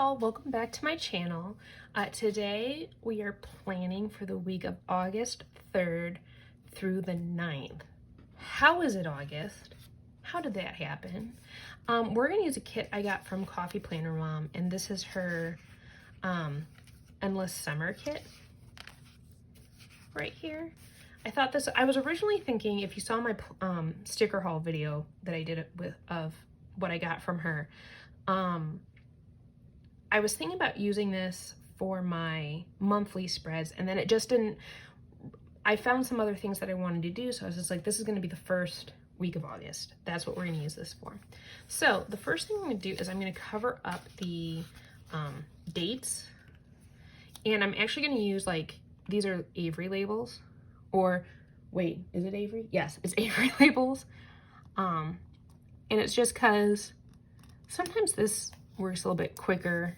all, welcome back to my channel. Today we are planning for the week of August 3rd through the 9th. How is it August? How did that happen? We're going to use a kit I got from Coffee Planner Mom, and this is her Endless Summer kit right here. I was originally thinking, if you saw my sticker haul video that I did of what I got from her, I was thinking about using this for my monthly spreads, and then it just didn't. I found some other things that I wanted to do, so I was just like, this is going to be the first week of August. That's what we're going to use this for. So the first thing I'm going to do is I'm going to cover up the dates, and I'm actually going to use, like, these are Avery Labels, or wait, is it Avery? Yes, it's Avery Labels. And it's just because sometimes this works a little bit quicker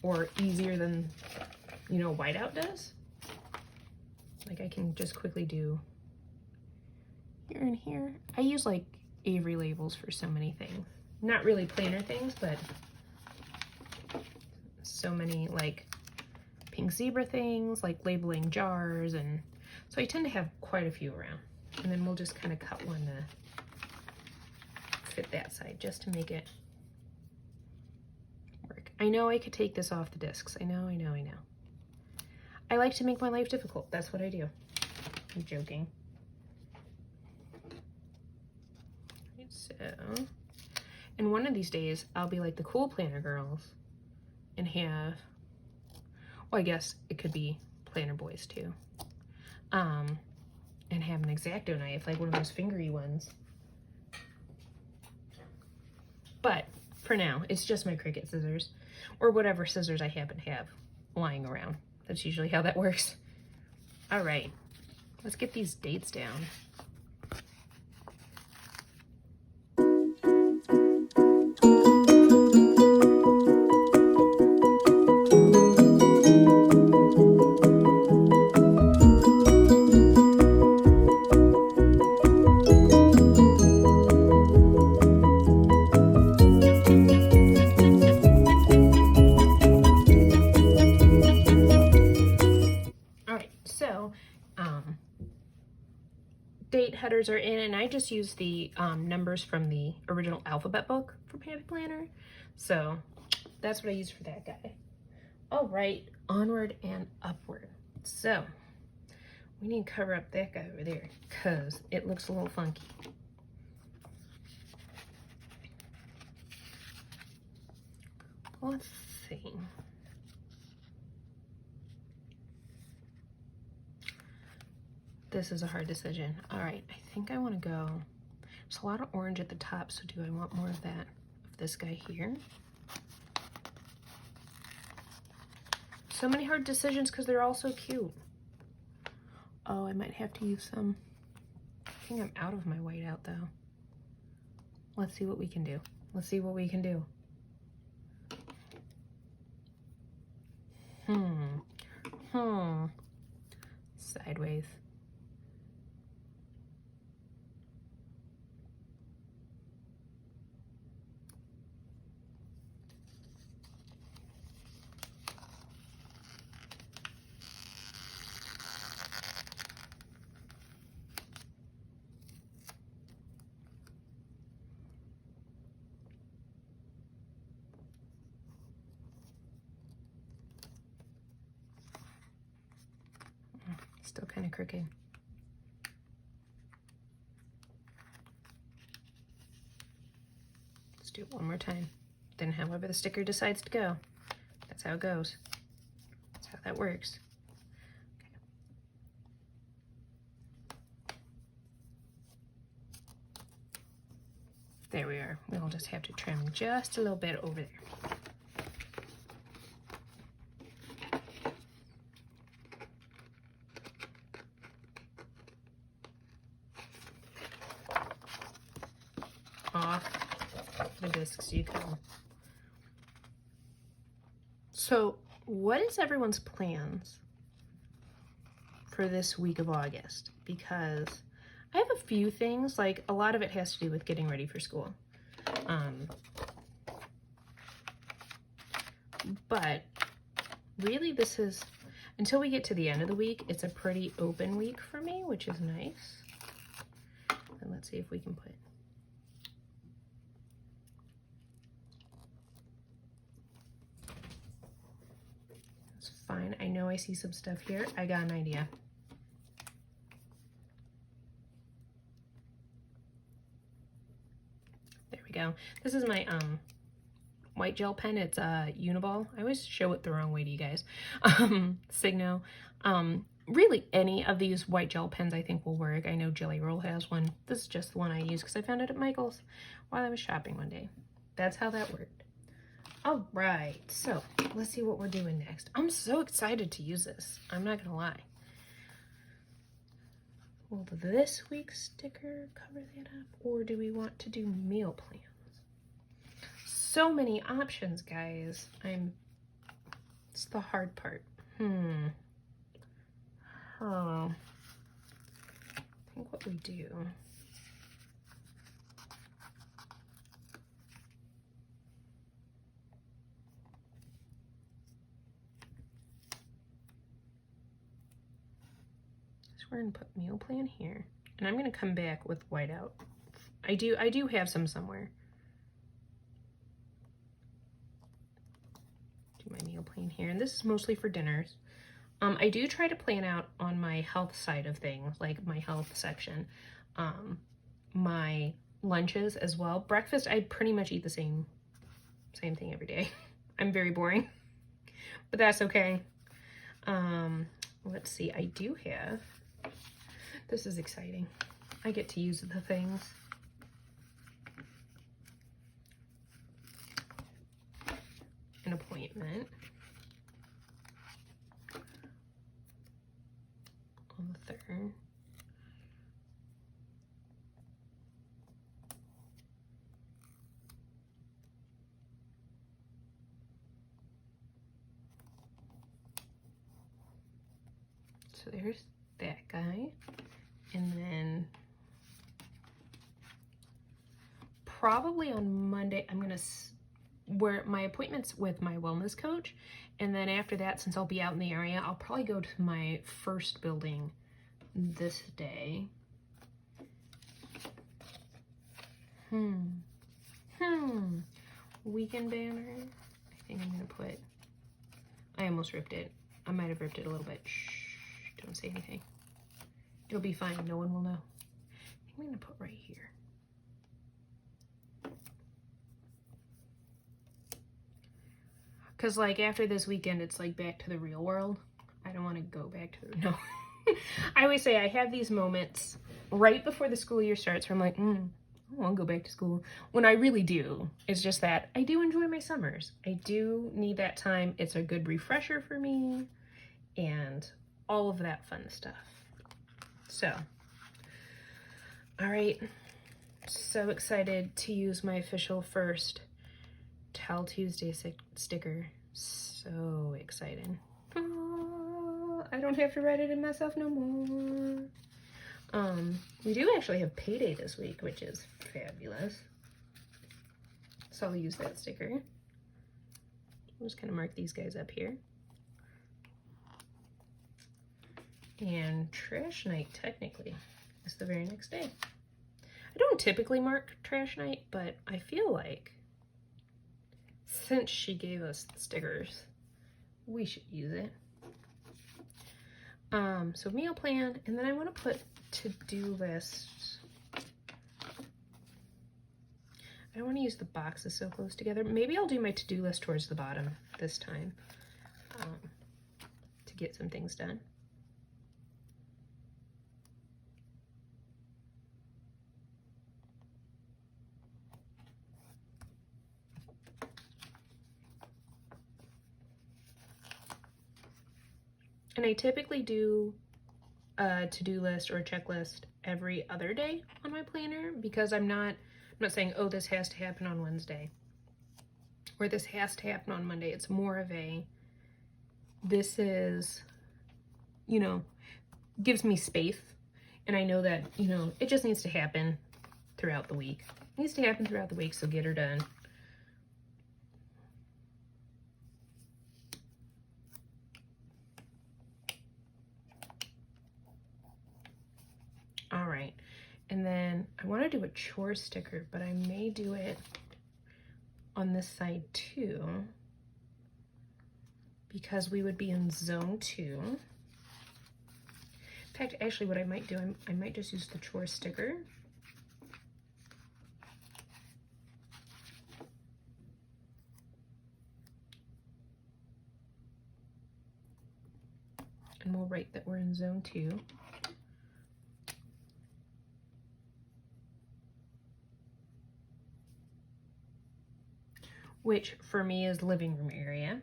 or easier than, whiteout does. Like, I can just quickly do here and here. I use, like, Avery Labels for so many things. Not really planner things, but so many, like, pink zebra things, like labeling jars, and so I tend to have quite a few around. And then we'll just kind of cut one to fit that side, just to make it work. I know I could take this off the discs. I know. I like to make my life difficult. That's what I do. I'm joking. Right, so, and one of these days, I'll be like the cool planner girls and have, well, I guess it could be planner boys too. And have an X-Acto knife, like one of those fingery ones. But for now, it's just my Cricut scissors, or whatever scissors I happen to have lying around. That's usually how that works. All right, let's get these dates down. Date headers are in, and I just use the numbers from the original alphabet book for Happy Planner. So that's what I use for that guy. All right, onward and upward. So we need to cover up that guy over there because it looks a little funky. Let's see. This is a hard decision. All right, I think I want to go. There's a lot of orange at the top, so do I want more of that, of this guy here? So many hard decisions because they're all so cute. Oh, I might have to use some. I think I'm out of my whiteout though. Let's see what we can do. Let's see what we can do. Sideways. Still kind of crooked. Let's do it one more time. Then however the sticker decides to go, that's how it goes. That's how that works. Okay. There we are. We'll just have to trim just a little bit over there. Off the discs you come. So what is everyone's plans for this week of August? Because I have a few things, like a lot of it has to do with getting ready for school. But really this is, until we get to the end of the week, it's a pretty open week for me, which is nice. And let's see if we can put, it's fine. I know I see some stuff here. I got an idea. There we go. This is my white gel pen. It's a Uniball. I always show it the wrong way to you guys. Signo. Really any of these white gel pens I think will work. I know Jelly Roll has one. This is just the one I use because I found it at Michael's while I was shopping one day. That's how that worked. All right, so let's see what we're doing next. I'm so excited to use this. I'm not gonna lie. Will this week's sticker cover that up, or do we want to do meal plans? So many options, guys. It's the hard part. Oh, I think what we do, so we're gonna put meal plan here, and I'm gonna come back with whiteout. I do have some somewhere. Do my meal plan here, and this is mostly for dinners. I do try to plan out on my health side of things, like my health section, my lunches as well. Breakfast, I pretty much eat the same thing every day. I'm very boring, but that's okay. Let's see, I do have, this is exciting. I get to use the things. An appointment. On the 3rd. So there's that guy. And then probably on Monday, I'm gonna, where my appointment's with my wellness coach. And then after that, since I'll be out in the area, I'll probably go to my first building this day. Weekend banner. I think I'm gonna put, I almost ripped it. I might have ripped it a little bit. Shh, don't say anything. It'll be fine, no one will know. I think I'm gonna put right here. Cause like after this weekend, it's like back to the real world. I don't want to go back to the, no. I always say I have these moments right before the school year starts where I'm like, I want to go back to school. When I really do. It's just that I do enjoy my summers. I do need that time. It's a good refresher for me and all of that fun stuff. So, all right. So excited to use my official first Tell Tuesday sticker. So excited. Oh, I don't have to write it in myself no more. We do actually have payday this week, which is fabulous. So I'll use that sticker. I'm just gonna mark these guys up here. And trash night, technically, is the very next day. I don't typically mark trash night, but I feel like since she gave us the stickers, we should use it. So meal plan, and then I want to put to-do lists. I don't want to use the boxes so close together. Maybe I'll do my to-do list towards the bottom this time to get some things done. And I typically do a to-do list or a checklist every other day on my planner because I'm not saying, oh, this has to happen on Wednesday or this has to happen on Monday. It's more of a, this is, you know, gives me space. And I know that, you know, it just needs to happen throughout the week. It needs to happen throughout the week, so get her done. And then I want to do a chore sticker, but I may do it on this side too, because we would be in zone 2. In fact, actually what I might do, I might just use the chore sticker. And we'll write that we're in zone 2. Which for me is living room area.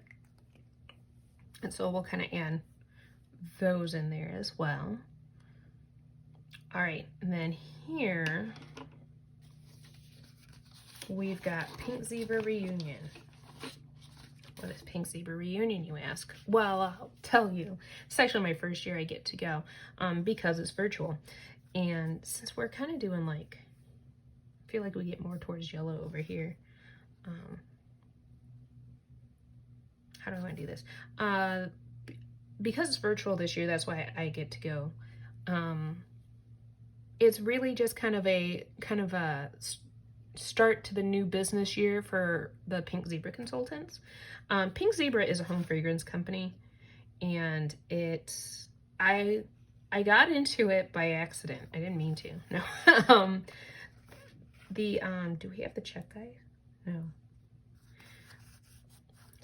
And so we'll kind of add those in there as well. All right, and then here we've got Pink Zebra Reunion. What is Pink Zebra Reunion, you ask? Well, I'll tell you. It's actually my first year I get to go because it's virtual. And since we're kind of doing like, I feel like we get more towards yellow over here. How do I want to do this? Because it's virtual this year, that's why I get to go. It's really just kind of a start to the new business year for the Pink Zebra consultants. Pink Zebra is a home fragrance company, and I got into it by accident. I didn't mean to. No. Do we have the check, guys? No.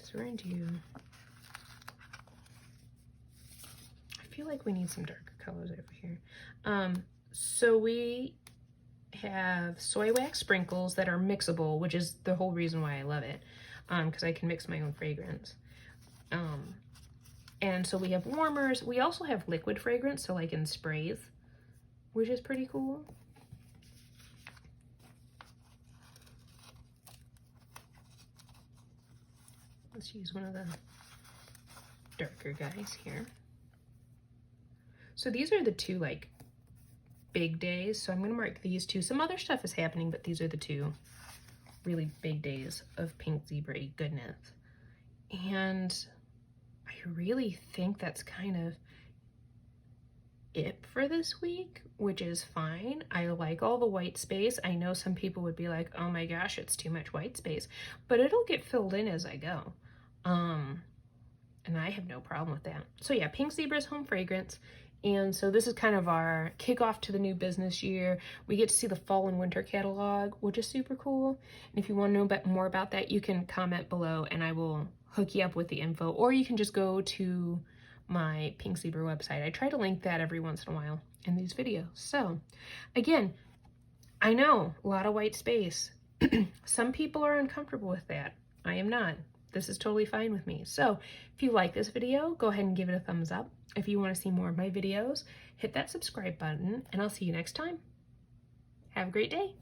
So we're going to, I feel like we need some darker colors over here. So we have soy wax sprinkles that are mixable, which is the whole reason why I love it, because I can mix my own fragrance. And so we have warmers. We also have liquid fragrance, so like in sprays, which is pretty cool. Let's use one of the darker guys here. So these are the two like big days. So I'm going to mark these two. Some other stuff is happening, but these are the two really big days of Pink Zebra goodness. And I really think that's kind of it for this week, which is fine. I like all the white space. I know some people would be like, oh my gosh, it's too much white space, but it'll get filled in as I go. And I have no problem with that. So yeah, Pink Zebra's home fragrance. And so this is kind of our kickoff to the new business year. We get to see the fall and winter catalog, which is super cool. And if you want to know more about that, you can comment below and I will hook you up with the info, or you can just go to my Pink Zebra website. I try to link that every once in a while in these videos. So again, I know a lot of white space. Some people are uncomfortable with that. I am not. This is totally fine with me. So if you like this video, go ahead and give it a thumbs up. If you want to see more of my videos, hit that subscribe button, and I'll see you next time. Have a great day.